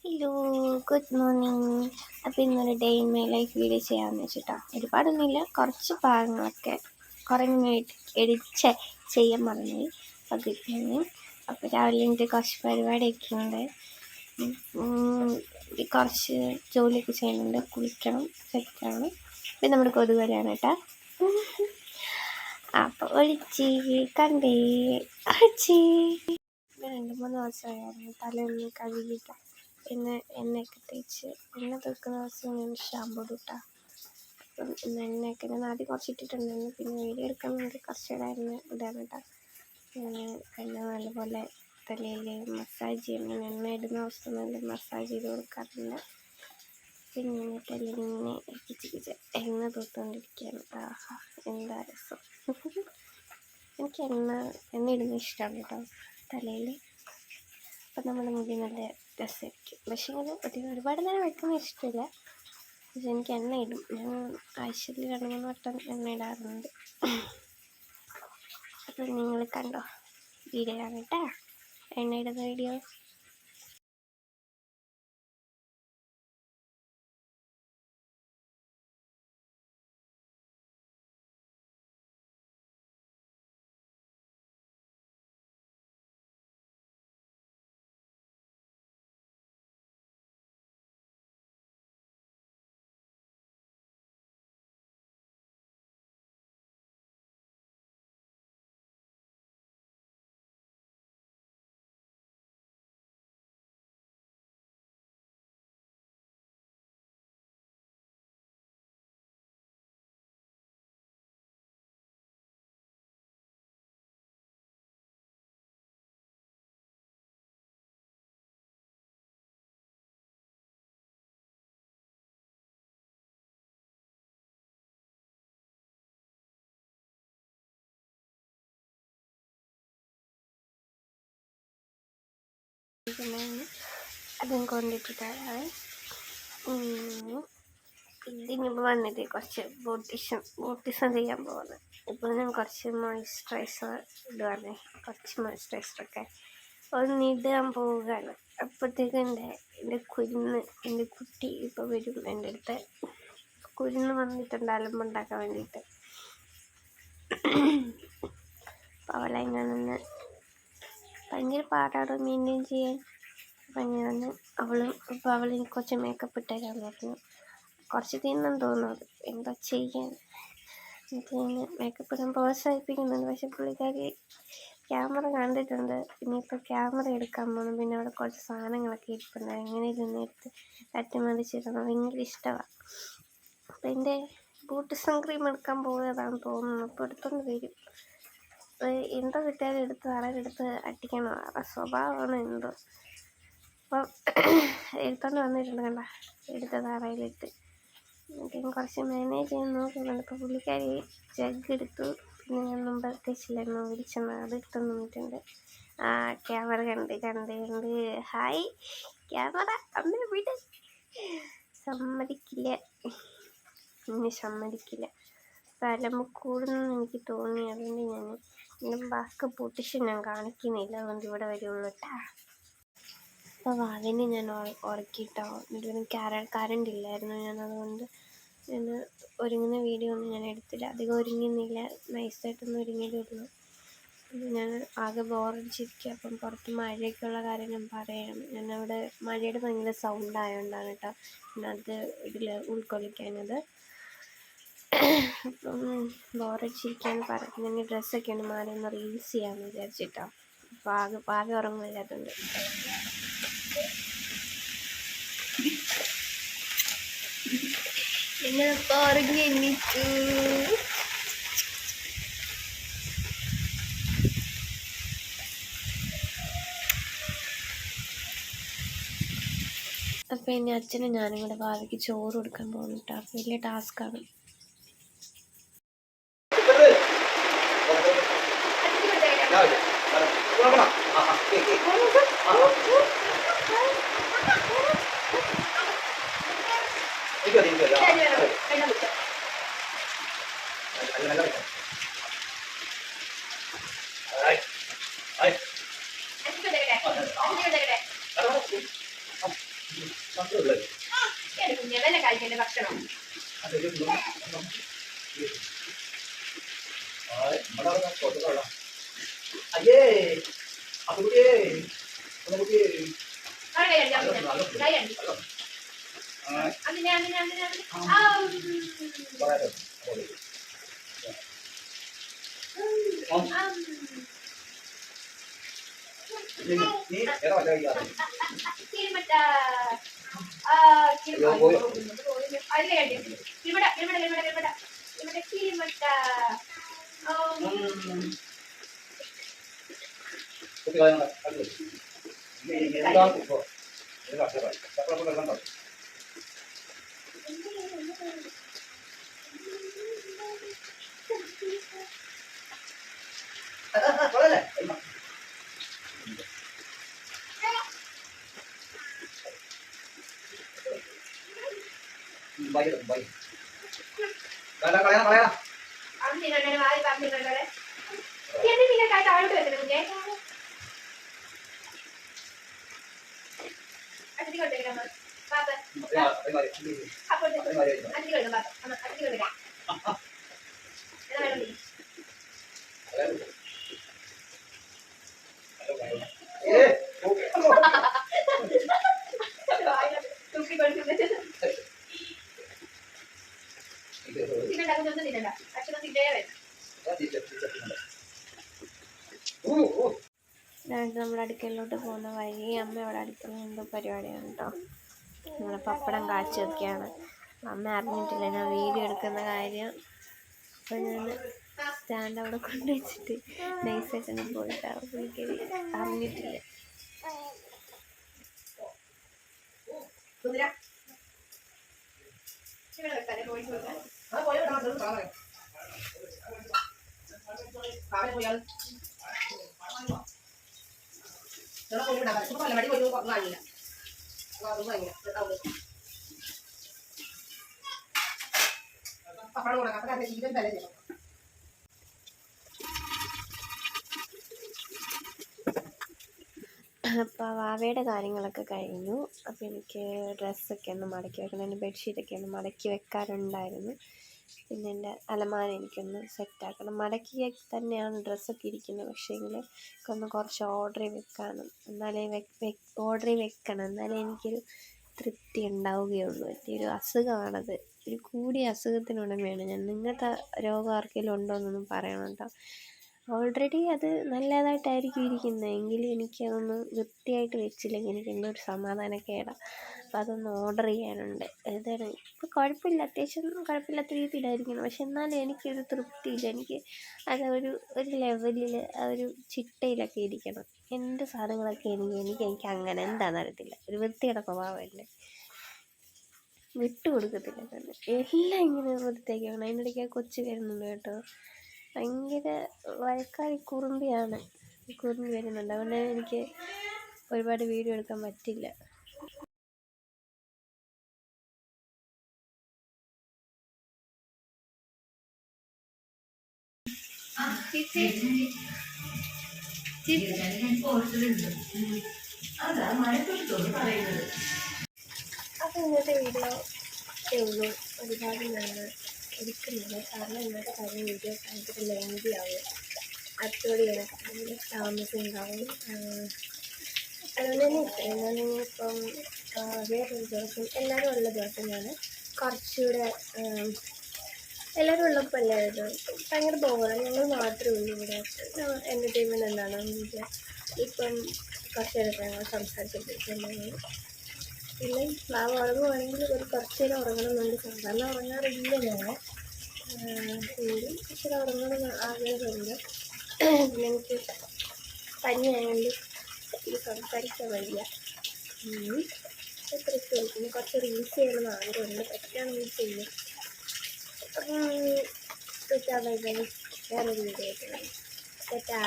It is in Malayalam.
Hello, good morning. അപ്പോൾ ഇന്നൊരു day in my life video ചെയ്യാമെന്ന് വെച്ചിട്ടാണ്. ഒരുപാടൊന്നുമില്ല, കുറച്ച് ഭാഗങ്ങളൊക്കെ കുറേ എഡിറ്റ് ചെയ്യാൻ മറന്നു പകുതിയാണ്. അപ്പോൾ രാവിലെ എനിക്ക് കുറച്ച് പരിപാടിയൊക്കെ ഉണ്ട്, കുറച്ച് ജോലിയൊക്കെ ചെയ്യുന്നുണ്ട്, കുളിക്കണം, സെറ്റാണ്. പിന്നെ നമ്മുടെ കൊതുവരെയാണ് കേട്ടോ. അപ്പോൾ ഒഴിച്ച് കണ്ടേ അടിച്ച് 2-3 ദിവസമായിരുന്നു തലയൊന്നും കഴുകിയിട്ട. പിന്നെ എണ്ണയൊക്കെ തേച്ച് എണ്ണ തേക്കുന്ന ദിവസം ഞാൻ ഷാമ്പൂ ഇട്ടാൽ. അപ്പം ഇന്ന് എണ്ണയൊക്കെ ഞാൻ ആദ്യം കുറച്ച് ഇട്ടിട്ടുണ്ടായിരുന്നു, പിന്നെ വീഡിയോ എടുക്കാൻ വേണ്ടി കുറച്ചിടായിരുന്നു ഇടാണ് കേട്ടോ. ഞാൻ എണ്ണ നല്ലപോലെ തലയിൽ മസാജ് ചെയ്യണം. എണ്ണ ഇടുന്ന ദിവസം നല്ല മസാജ് ചെയ്ത് കൊടുക്കാറുണ്ട്. പിന്നെ തലയിൽ ഇങ്ങനെ കിച്ച് എണ്ണ തൂത്തുകൊണ്ടിരിക്കുകയാണ്. ആഹാ, എന്താ രസം. എനിക്ക് എണ്ണ ഇടുന്ന ഇഷ്ടമാണ് കേട്ടോ തലയിൽ. അപ്പം നമ്മുടെ മുടി നല്ല രസമായിരിക്കും. പക്ഷേ ഇങ്ങനെ ഒരുപാട് നേരം വെക്കുന്ന ഇഷ്ടമില്ല. പക്ഷെ എനിക്ക് എണ്ണ ഇടും. ഞാൻ ആഴ്ചയിൽ 2-3 വട്ടം എണ്ണ ഇടാറുണ്ട്. അപ്പം നിങ്ങൾ കണ്ടോ, വീഡിയോ കാണട്ടെ, എണ്ണ ഇടുന്ന വീഡിയോ. അതും കൊണ്ടിട്ടിട്ടാണ് ഇതിനിപ്പോൾ വന്നിട്ട് കുറച്ച് ബോട്ടിസം ചെയ്യാൻ പോകുന്നത്. ഇപ്പോൾ ഞാൻ കുറച്ച് മോയ്സ്ചറൈസർ ഇടുവാണ്, കുറച്ച് മോയ്സ്ചറൈസറൊക്കെ ഒന്നിടാൻ പോവുകയാണ്. അപ്പോഴത്തേക്ക് എൻ്റെ കുട്ടി ഇപ്പോൾ വരും എൻ്റെ അടുത്ത്. കുരുന്ന് വന്നിട്ടുണ്ട് അലമ്പുണ്ടാക്കാൻ വേണ്ടിയിട്ട്. അപ്പോൾ അവളെ ഞാനൊന്ന് ഭയങ്കര പാടാണ് മെയിൻറ്റെയിൻ ചെയ്യാൻ. അപ്പം ഞാൻ അവൾ എനിക്ക് കുറച്ച് മേക്കപ്പ് ഇട്ടേക്കാൻ പറഞ്ഞു. കുറച്ച് തിന്നെന്ന് തോന്നുന്നത്, എന്താ ചെയ്യാൻ. എന്നിട്ട് ഞാൻ മേക്കപ്പ് ഇടാൻ പ്രോത്സാഹിപ്പിക്കുന്നുണ്ട്. പക്ഷെ പുള്ളിക്കാരി ക്യാമറ കണ്ടിട്ടുണ്ട്. ഇനിയിപ്പോൾ ക്യാമറ എടുക്കാൻ പോകണം. പിന്നെ അവിടെ കുറച്ച് സാധനങ്ങളൊക്കെ ഇരിപ്പുണ്ട്, എങ്ങനെ ഇരുന്നെടുത്ത് തട്ടിമറിച്ചിടണം, ഭയങ്കര ഇഷ്ടമാണ്. അപ്പം എൻ്റെ ബൂട്ടിസം ക്രീം എടുക്കാൻ പോയതാണെന്ന് തോന്നുന്നു. അപ്പോൾ എടുത്തുകൊണ്ട് വരും. എന്തോ കിട്ടിയാലും എടുത്ത് അട്ടിക്കണം, ആ സ്വഭാവമാണ് എന്തോ. അപ്പം എടുത്തോണ്ട് വന്നിട്ടുണ്ട്, കണ്ട എടുത്ത താറയിലിട്ട്. എന്നിട്ട് കുറച്ച് മാനേജ് ചെയ്യാൻ നോക്കുന്നുണ്ട്. ഇപ്പോൾ പുള്ളിക്കാരി ജഗ് എടുത്തു. പിന്നെ ഞാൻ മുമ്പ് തെച്ചില്ലായിരുന്നു, വിളിച്ചെന്ന് അത് എടുത്തു നിന്നിട്ടുണ്ട്. ആ ക്യാമറ കണ്ട് ഹായ് ക്യാമറ അമ്മ വിട്. സമ്മതിക്കില്ല, ഇനി സമ്മതിക്കില്ല. സ്ഥലം കൂടുന്നെന്ന് എനിക്ക് തോന്നി. അതുകൊണ്ട് ഞാൻ എൻ്റെ ബാക്ക് പൊട്ടിഷൻ ഞാൻ കാണിക്കുന്നില്ല, അതുകൊണ്ട് ഇവിടെ വരുള്ളൂ കേട്ടാ. അപ്പോൾ വാവിനെ ഞാൻ ഉറക്കിയിട്ടോ. എന്നിട്ട് കറണ്ട് ഇല്ലായിരുന്നു. അതുകൊണ്ട് ഞാൻ ഒരുങ്ങുന്ന വീഡിയോ ഒന്നും ഞാൻ എടുത്തില്ല, അധികം ഒരുങ്ങുന്നില്ല, നൈസായിട്ടൊന്നും ഒരുങ്ങിയതേ ഉള്ളൂ. ഞാൻ ആകെ ബോറടിച്ചിരിക്കുക. അപ്പം പുറത്ത് മഴയൊക്കെയുള്ള കാര്യം ഞാൻ പറയണം. ഞാനവിടെ മഴയുടെ ഭയങ്കര സൗണ്ട് ആയതുകൊണ്ടാണ് കേട്ടോ അത് ഇതിൽ ഉൾക്കൊള്ളിക്കാനത്. അപ്പം ബോറടിച്ചിരിക്കാന്ന് പറഞ്ഞു. ഞാൻ ഡ്രസ്സൊക്കെ ഒന്ന് മാറി ഒന്ന് റീൽസ് ചെയ്യാമെന്ന് വിചാരിച്ചിട്ടോ. അപ്പോൾ ആകെ ഉറങ്ങില്ലാത്തതുകൊണ്ട് എന്നിപ്പോൾ ഉറങ്ങി എണീറ്റു. അപ്പോൾ ഇനി അച്ഛനും ഞാനും കൂടെ ഭാവിക്ക് ചോറ് കൊടുക്കാൻ പോകുന്നു കേട്ടോ. വലിയ ടാസ്ക്കാണ്. കുഞ്ഞവല്ലേ കഴിക്കേണ്ട ഭക്ഷണം. അയ്യേ കുട്ടിയെ നീ നമ്മുടെ അടുക്കളയിലോട്ട് പോകുന്ന വഴി അമ്മ അവിടെ അടുക്കള എന്തോ പരിപാടിയാണ് കേട്ടോ. നമ്മളെ പപ്പടം കാച്ചി വെക്കുകയാണ്. അമ്മ അറിഞ്ഞിട്ടില്ല ഞാൻ വീഡിയോ എടുക്കുന്ന കാര്യം. അപ്പോൾ ഞാൻ സ്റ്റാൻഡ് അവിടെ കൊണ്ടുവച്ചിട്ട് നൈസായിട്ടൊന്ന് പോയിട്ടാണ് പുള്ളിക്കരി അറിഞ്ഞിട്ടില്ല. അപ്പോൾ വാവയുടെ കാര്യങ്ങളൊക്കെ കഴിഞ്ഞു. അപ്പോൾ എനിക്ക് ഡ്രസ്സൊക്കെ ഒന്ന് മടക്കി വെക്കണം. എൻ്റെ ബെഡ്ഷീറ്റൊക്കെ ഒന്ന് മടക്കി വെക്കാറുണ്ടായിരുന്നു. പിന്നെ എൻ്റെ അലമാര എനിക്കൊന്ന് സെറ്റാക്കണം. മടക്കി തന്നെയാണ് ഡ്രസ്സൊക്കെ ഇരിക്കുന്നത്. പക്ഷേങ്കിൽ ഒന്ന് കുറച്ച് ഓർഡർ വെക്കാനും ഓർഡർ വെക്കണം, എന്നാലേ എനിക്കൊരു തൃപ്തി ഉണ്ടാവുകയുള്ളൂ. എൻ്റെ ഒരു അസുഖമാണത്, ഒരു കൂടിയ അസുഖത്തിനുടമയാണ് ഞാൻ. നിങ്ങളുടെ രോഗം ആർക്കെങ്കിലും ഉണ്ടോ എന്നൊന്നും പറയണം കേട്ടോ. ഓൾറെഡി അത് നല്ലതായിട്ടായിരിക്കും ഇരിക്കുന്നത്, എങ്കിലും എനിക്കതൊന്ന് വൃത്തിയായിട്ട് വെച്ചില്ലെങ്കിൽ എനിക്ക് എന്തോ ഒരു സമാധാനക്കേടാണ്. അപ്പോൾ അതൊന്ന് ഓർഡർ ചെയ്യാനുണ്ട്. ഇതാണ് ഇപ്പോൾ കുഴപ്പമില്ല, അത്യാവശ്യം കുഴപ്പമില്ലാത്ത രീതിയിലായിരിക്കണം. പക്ഷെ എന്നാലും എനിക്കൊരു തൃപ്തിയില്ല. എനിക്ക് അത് ഒരു ലെവലിൽ ആ ഒരു ചിട്ടയിലൊക്കെ ഇരിക്കണം. എൻ്റെ സാധനങ്ങളൊക്കെ എനിക്ക് അങ്ങനെ എന്താണെന്ന് അറിയത്തില്ല, ഒരു വൃത്തിയുടെ സ്വഭാവമല്ലേ, വിട്ടു കൊടുക്കത്തില്ല തന്നെ. എല്ലാം ഇങ്ങനെ വൃത്തിയാക്കണം. അതിനിടയ്ക്ക് ആ കൊച്ചു വരുന്നുണ്ട് കേട്ടോ, ഭയങ്കര വഴക്കാരി കുറുമ്പി വരുന്നുണ്ട്. അതുകൊണ്ട് എനിക്ക് ഒരുപാട് വീഡിയോ എടുക്കാൻ പറ്റില്ല. അപ്പോൾ ഇന്നത്തെ വീഡിയോ ഉള്ളൂ. ഒരുപാട് ഞാൻ എടുക്കുന്നില്ല, കാരണം ഇന്നത്തെ കാര്യം വീഡിയോ ഭയങ്കര ലെങ്തി ആവും, അപ്ലോഡ് ചെയ്യാൻ താമസം ഉണ്ടാവും. അതുകൊണ്ട് തന്നെ ഞാനിപ്പം വേറൊരു ദിവസം എല്ലാവരും ഉള്ള ദിവസം ഞാൻ കുറച്ചുകൂടെ എല്ലാവരും ഉള്ളപ്പോൾ അല്ലായിരുന്നു ഭയങ്കര ബോറാണ്. ഞങ്ങൾ മാത്രമേ ഉള്ളൂ ഇവിടെ. എൻ്റർടൈൻമെൻറ്റ് എന്താണ് വീഡിയോ. ഇപ്പം കുറച്ച് നേരത്തെ ഞങ്ങൾ സംസാരിച്ചിട്ടുണ്ടെങ്കിൽ പിന്നെ ഫ്ലാവ് ഉറങ്ങുവാണെങ്കിൽ ഒരു കുറച്ച് നേരം ഉറങ്ങണമെന്നുണ്ട്. സാധാരണ ഉറങ്ങാറില്ല ഞാൻ, എങ്കിലും കുറച്ച് നേരം ഉറങ്ങണം ആഗ്രഹമുണ്ട്. പിന്നെ എനിക്ക് പനിയായതുകൊണ്ട് ഇത് സംസാരിക്കാൻ വയ്യ. എത്രയൊക്കെ പിന്നെ കുറച്ച് റീൽസ് ചെയ്യണമെന്ന് ആഗ്രഹമുണ്ട്, പറ്റുകയാണെങ്കിൽ ചെയ്യും. അപ്പം വേറൊരു വീഡിയോ ആയിട്ട് ടാറ്റാ.